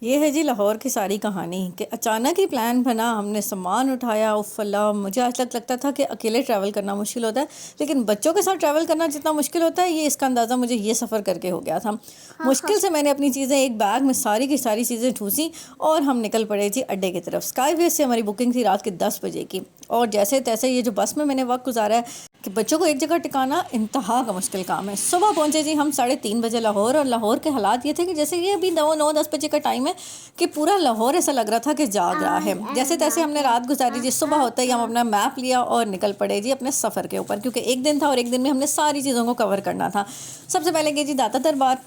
ये है जी लाहौर की सारी कहानी कि अचानक ही प्लान बना, हमने सामान उठाया। उफ़ अल्लाह, मुझे आज तक लगता था कि अकेले ट्रैवल करना मुश्किल होता है, लेकिन बच्चों के साथ ट्रैवल करना जितना मुश्किल होता है, ये इसका अंदाज़ा मुझे ये सफ़र करके हो गया था। हाँ, हाँ। मुश्किल से मैंने अपनी चीज़ें एक बैग में सारी की सारी चीज़ें ठूसी और हम निकल पड़े जी अड्डे की तरफ। स्काईवेज से हमारी बुकिंग थी रात के 10 बजे की, और जैसे तैसे ये जो बस में मैंने वक्त गुजारा है कि बच्चों को एक जगह टिकाना इंतहा का मुश्किल काम है। सुबह पहुंचे जी हम 3:30 बजे लाहौर, और लाहौर के हालात ये थे कि जैसे ये अभी 9-10 बजे का टाइम है कि पूरा लाहौर ऐसा लग रहा था कि जाग रहा है। जैसे तैसे हमने रात गुजारी जी। सुबह होते ही हम अपना मैप लिया और निकल पड़े जी अपने सफ़र के ऊपर, क्योंकि एक दिन था और एक दिन में हमने सारी चीज़ों को कवर करना था। सबसे पहले गई जी दाता दरबार।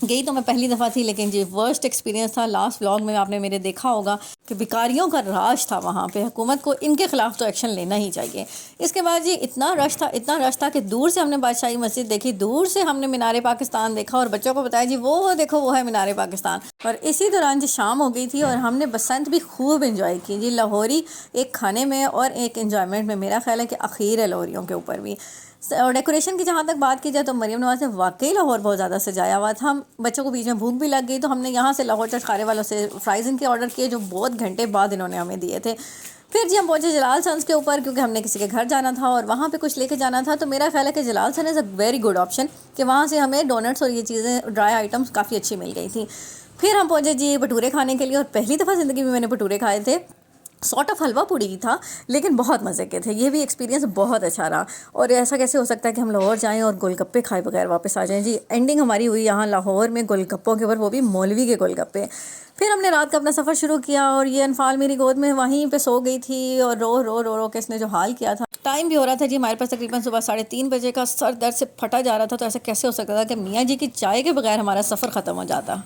गई तो मैं पहली दफ़ा थी, लेकिन जी वर्स्ट एक्सपीरियंस था। लास्ट व्लॉग में आपने मेरे देखा होगा कि भिखारियों का राज था वहाँ पे। हुकूमत को इनके ख़िलाफ़ तो एक्शन लेना ही चाहिए। इसके बाद जी इतना रश था कि दूर से हमने बादशाही मस्जिद देखी, दूर से हमने मीनार पाकिस्तान देखा, और बच्चों को बताया जी वो देखो वो है मीनार पाकिस्तान। और इसी दौरान जी शाम हो गई थी और हमने बसंत भी खूब इंजॉय की जी। लाहौरी एक खाने में और एक इंजॉयमेंट में, मेरा ख्याल है कि आखिर है लाहौरियों के ऊपर भी। और डेकोरेशन की जहाँ तक बात की जाए तो मरीम नवाज़ ने वाकई लाहौर बहुत ज़्यादा सजाया हुआ था। हम बच्चों को बीच में भूख भी लग गई, तो हमने यहाँ से लाहौर चटखारे वालों से फ्राइज़ इनके ऑर्डर किए, जो बहुत घंटे बाद इन्होंने हमें दिए थे। फिर जी हम पहुँचे जलाल सन्स के ऊपर, क्योंकि हमने किसी के घर जाना था और वहाँ पे कुछ लेके जाना था। तो मेरा ख्याल है कि Jalal son is a very good option, कि वहाँ से हमें डोनट्स और ये चीज़ें ड्राई आइटम्स काफ़ी अच्छी मिल गई थी। फिर हम पहुँचे जी भटूरे खाने के लिए, और पहली दफ़ा ज़िंदगी में मैंने भटूरे खाए थे। सॉर्ट ऑफ हलवा पूड़ी था, लेकिन बहुत मज़े के थे। ये भी एक्सपीरियंस बहुत अच्छा रहा। और ऐसा कैसे हो सकता है कि हम लाहौर जाएं और गोलगप्पे खाए बगैर वापस आ जाएं जी। एंडिंग हमारी हुई यहाँ लाहौर में गोलगप्पों के ऊपर, वो भी मौलवी के गोलगप्पे। फिर हमने रात का अपना सफ़र शुरू किया, और ये अनफाल मेरी गोद में वहीं पे सो गई थी, और रो रो रो रो के इसने जो हाल किया था। टाइम भी हो रहा था जी हमारे पास तकरीबन सुबह 3:30 बजे का। सर दर्द से फटा जा रहा था। तो ऐसा कैसे हो सकता था कि मियाँ जी की चाय के बगैर हमारा सफ़र ख़त्म हो जाता।